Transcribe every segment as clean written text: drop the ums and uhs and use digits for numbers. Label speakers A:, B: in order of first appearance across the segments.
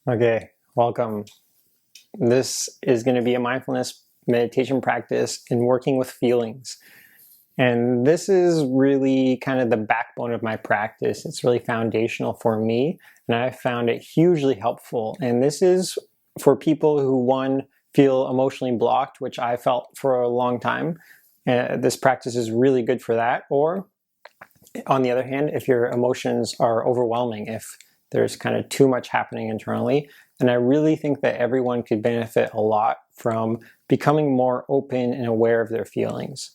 A: Okay, welcome. This is going to be a mindfulness meditation practice in working with feelings. And this is really kind of the backbone of my practice. It's really foundational for me, and I found it hugely helpful. And this is for people who, one, feel emotionally blocked, which I felt for a long time. This practice is really good for that. Or, on the other hand, if your emotions are overwhelming, if there's kind of too much happening internally. And I really think that everyone could benefit a lot from becoming more open and aware of their feelings.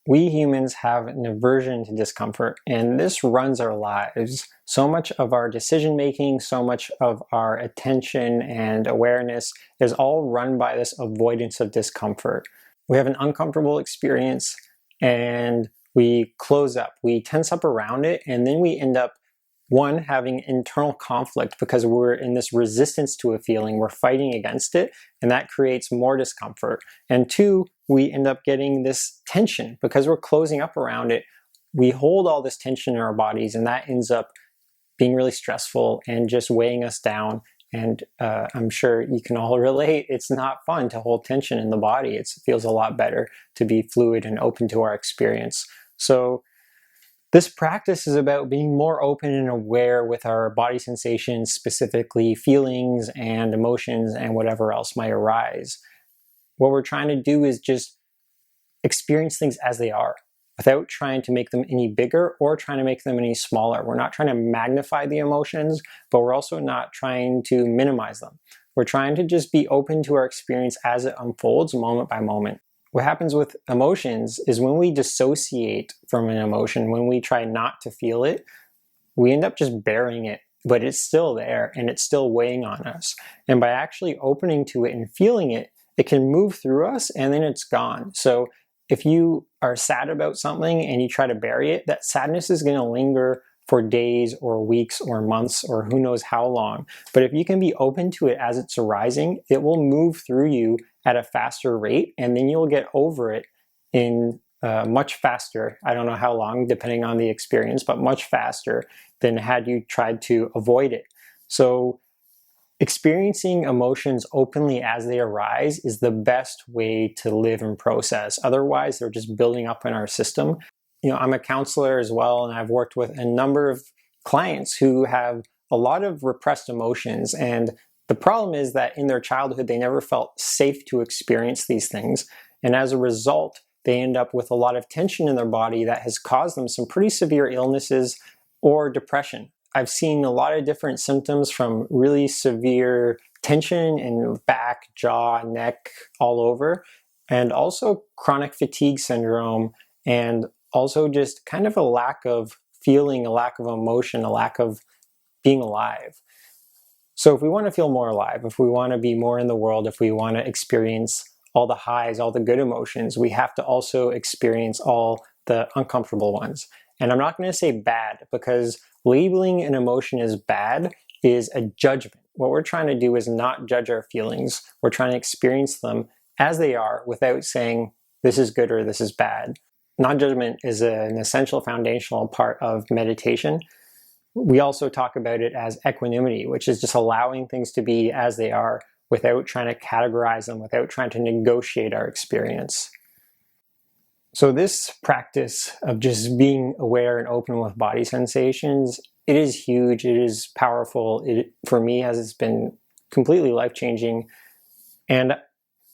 A: We humans have an aversion to discomfort, and this runs our lives. So much of our decision making, so much of our attention and awareness is all run by this avoidance of discomfort. We have an uncomfortable experience and we close up, we tense up around it, and then we end up one, having internal conflict because we're in this resistance to a feeling, we're fighting against it, and that creates more discomfort. And two, we end up getting this tension because we're closing up around it. We hold all this tension in our bodies, and that ends up being really stressful and just weighing us down. And I'm sure you can all relate. It's not fun to hold tension in the body. It feels a lot better to be fluid and open to our experience. So this practice is about being more open and aware with our body sensations, specifically feelings and emotions and whatever else might arise. What we're trying to do is just experience things as they are without trying to make them any bigger or trying to make them any smaller. We're not trying to magnify the emotions, but we're also not trying to minimize them. We're trying to just be open to our experience as it unfolds moment by moment. What happens with emotions is when we dissociate from an emotion, when we try not to feel it, we end up just burying it, but it's still there and it's still weighing on us. And by actually opening to it and feeling it, it can move through us and then it's gone. So if you are sad about something and you try to bury it, that sadness is going to linger for days or weeks or months or who knows how long. But if you can be open to it as it's arising, it will move through you at a faster rate, and then you'll get over it in much faster. I don't know how long, depending on the experience, but much faster than had you tried to avoid it. So experiencing emotions openly as they arise is the best way to live and process. Otherwise, they're just building up in our system. I'm a counselor as well, and I've worked with a number of clients who have a lot of repressed emotions. And the problem is that in their childhood, they never felt safe to experience these things. And as a result, they end up with a lot of tension in their body that has caused them some pretty severe illnesses or depression. I've seen a lot of different symptoms from really severe tension in back, jaw, neck, all over, and also chronic fatigue syndrome, and also just kind of a lack of feeling, a lack of emotion, a lack of being alive. So if we want to feel more alive, if we want to be more in the world, if we want to experience all the highs, all the good emotions, we have to also experience all the uncomfortable ones. And I'm not going to say bad, because labeling an emotion as bad is a judgment. What we're trying to do is not judge our feelings. We're trying to experience them as they are without saying this is good or this is bad. Non-judgment is an essential foundational part of meditation. We also talk about it as equanimity, which is just allowing things to be as they are without trying to categorize them, without trying to negotiate our experience. So this practice of just being aware and open with body sensations, it is huge, it is powerful. It, for me, has been completely life-changing. And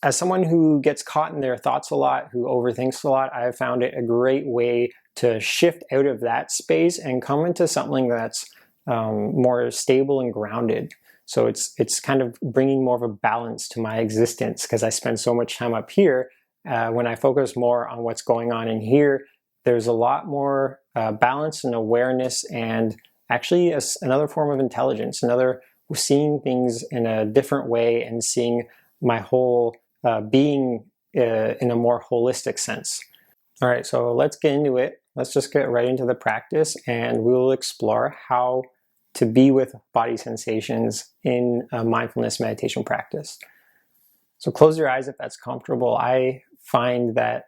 A: as someone who gets caught in their thoughts a lot, who overthinks a lot, I have found it a great way to shift out of that space and come into something that's more stable and grounded. So it's kind of bringing more of a balance to my existence, because I spend so much time up here. When I focus more on what's going on in here, there's a lot more balance and awareness, and actually another form of intelligence, another seeing things in a different way and seeing my whole being in a more holistic sense. All right, so let's get into it. Let's just get right into the practice, and we will explore how to be with body sensations in a mindfulness meditation practice. So close your eyes if that's comfortable. I find that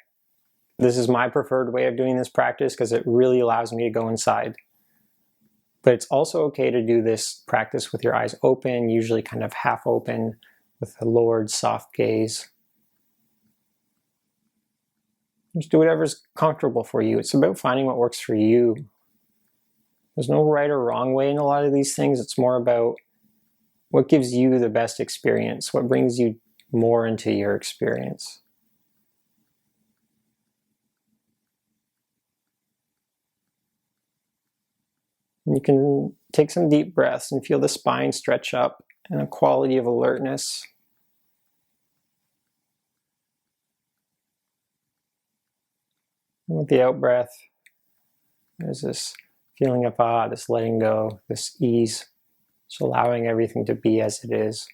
A: this is my preferred way of doing this practice because it really allows me to go inside. But it's also okay to do this practice with your eyes open, usually kind of half open with a lowered soft gaze. Just do whatever's comfortable for you. It's about finding what works for you. There's no right or wrong way in a lot of these things. It's more about what gives you the best experience, what brings you more into your experience. And you can take some deep breaths and feel the spine stretch up and a quality of alertness. And with the out breath, there's this feeling of this letting go, this ease, just allowing everything to be as it is.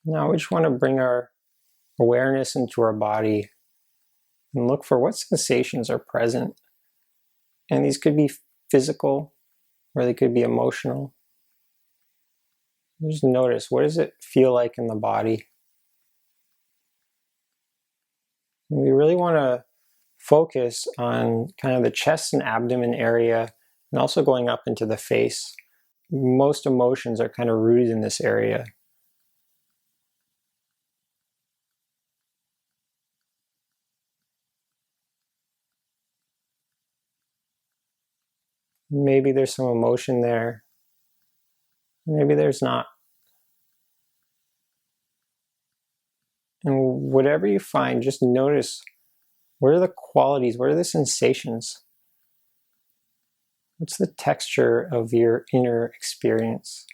A: Now we just want to bring our awareness into our body and look for what sensations are present. And these could be physical or they could be emotional. Just notice, what does it feel like in the body? And we really want to focus on kind of the chest and abdomen area and also going up into the face. Most emotions are kind of rooted in this area. Maybe there's some emotion there. Maybe there's not. And whatever you find, just notice, what are the qualities? What are the sensations? What's the texture of your inner experience?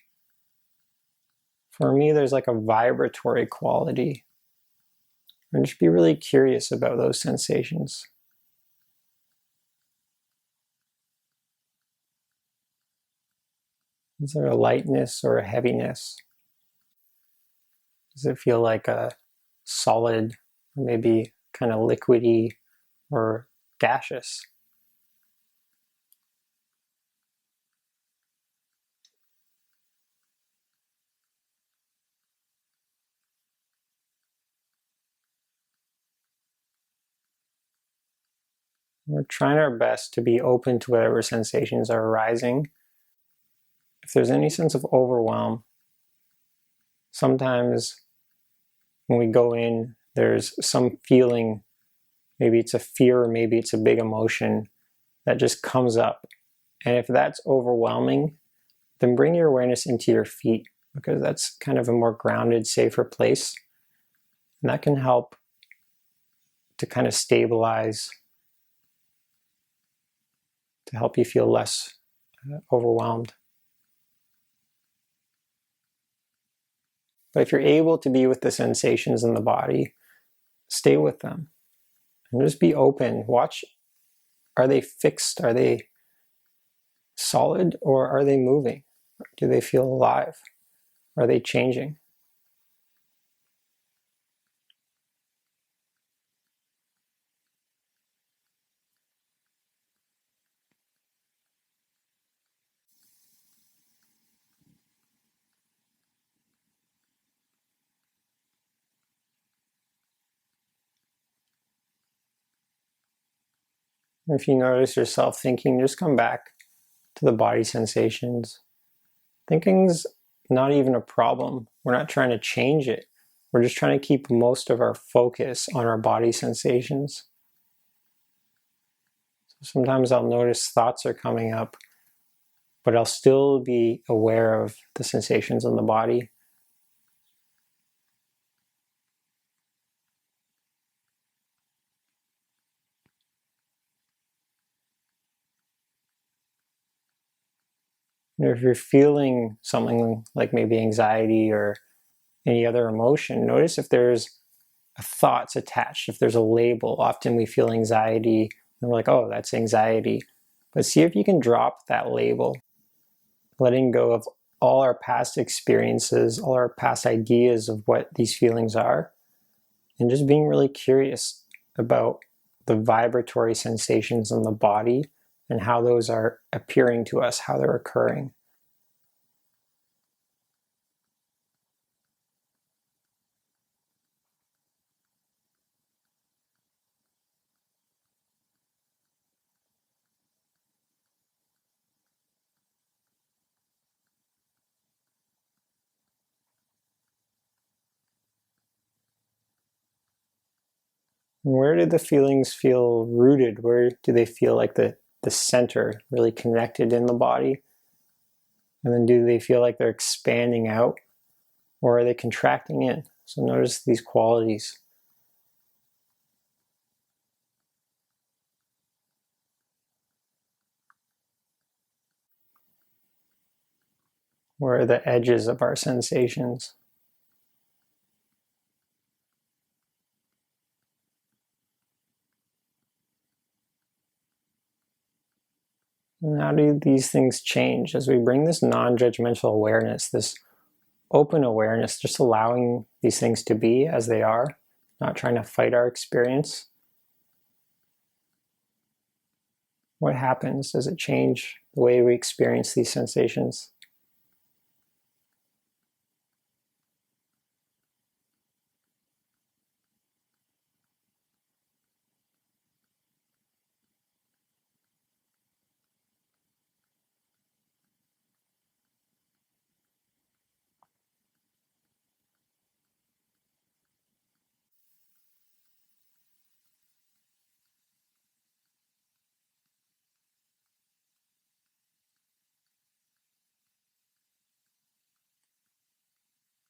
A: For me, there's like a vibratory quality. And just be really curious about those sensations. Is there a lightness or a heaviness? Does it feel like a solid, or maybe kind of liquidy or gaseous? We're trying our best to be open to whatever sensations are arising. If there's any sense of overwhelm, sometimes when we go in, there's some feeling, maybe it's a fear, or maybe it's a big emotion that just comes up. And if that's overwhelming, then bring your awareness into your feet, because that's kind of a more grounded, safer place. And that can help to kind of stabilize, to help you feel less overwhelmed. But if you're able to be with the sensations in the body, stay with them and just be open. Watch, are they fixed? Are they solid, or are they moving? Do they feel alive? Are they changing? If you notice yourself thinking, just come back to the body sensations. Thinking's not even a problem. We're not trying to change it. We're just trying to keep most of our focus on our body sensations. So sometimes I'll notice thoughts are coming up, but I'll still be aware of the sensations in the body. And if you're feeling something like maybe anxiety or any other emotion, notice if there's a thought's attached, if there's a label. Often we feel anxiety and we're like, oh, that's anxiety. But see if you can drop that label, letting go of all our past experiences, all our past ideas of what these feelings are, and just being really curious about the vibratory sensations in the body and how those are appearing to us, how they're occurring. Where do the feelings feel rooted? Where do they feel like the center, really connected in the body? And then do they feel like they're expanding out, or are they contracting in? So notice these qualities. Where are the edges of our sensations? And how do these things change as we bring this non-judgmental awareness, this open awareness, just allowing these things to be as they are, not trying to fight our experience? What happens? Does it change the way we experience these sensations?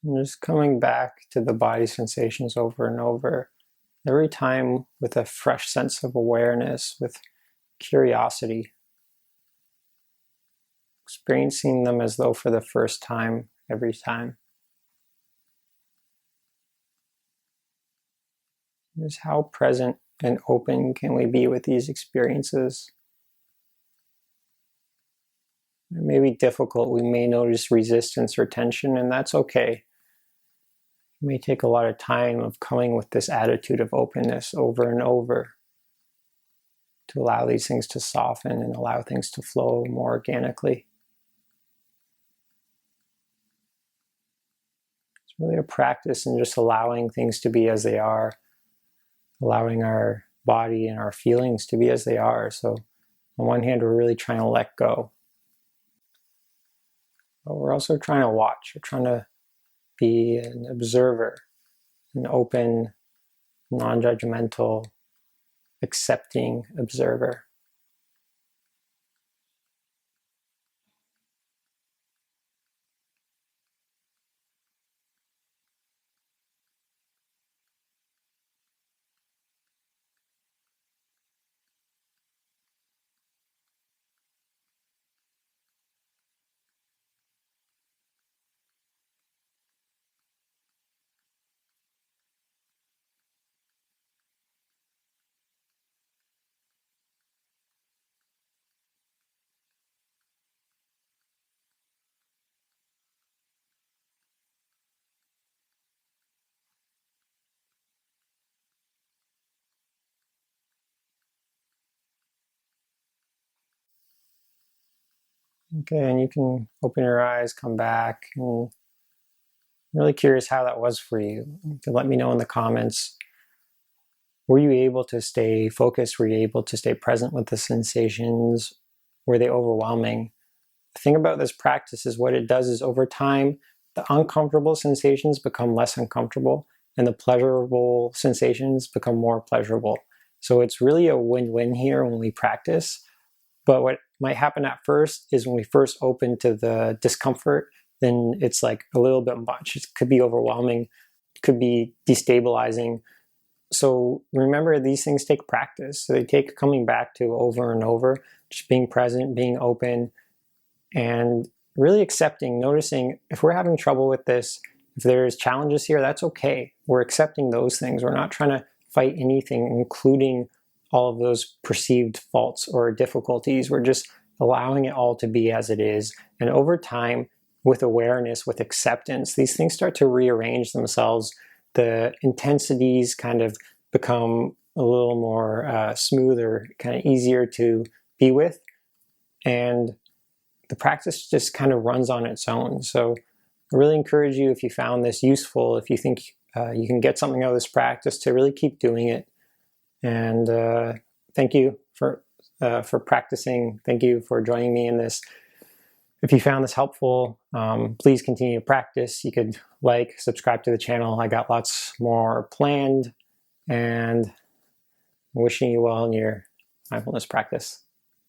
A: And just coming back to the body sensations over and over, every time with a fresh sense of awareness, with curiosity, experiencing them as though for the first time every time. Just how present and open can we be with these experiences? It may be difficult, we may notice resistance or tension, and that's okay. It may take a lot of time of coming with this attitude of openness over and over to allow these things to soften and allow things to flow more organically. It's really a practice in just allowing things to be as they are, allowing our body and our feelings to be as they are. So on one hand, we're really trying to let go, but we're also trying to watch. We're trying to be an observer, an open, non-judgmental, accepting observer. Okay, and you can open your eyes, come back, and I'm really curious how that was for you. You can let me know in the comments. Were you able to stay focused? Were you able to stay present with the sensations? Were they overwhelming? The thing about this practice is what it does is over time, the uncomfortable sensations become less uncomfortable and the pleasurable sensations become more pleasurable. So it's really a win-win here when we practice. But what might happen at first is when we first open to the discomfort, then it's like a little bit much. It could be overwhelming, it could be destabilizing. So remember, these things take practice. So they take coming back to over and over, just being present, being open, and really accepting, noticing if we're having trouble with this, if there's challenges here, that's okay. We're accepting those things. We're not trying to fight anything, including all of those perceived faults or difficulties. We're just allowing it all to be as it is. And over time, with awareness, with acceptance, these things start to rearrange themselves. The intensities kind of become a little more smoother, kind of easier to be with. And the practice just kind of runs on its own. So I really encourage you, if you found this useful, if you think you can get something out of this practice, to really keep doing it. And thank you for practicing. Thank you for joining me in this. If you found this helpful, please continue to practice. You could like, subscribe to the channel. I got lots more planned. And Wishing you well in your mindfulness practice.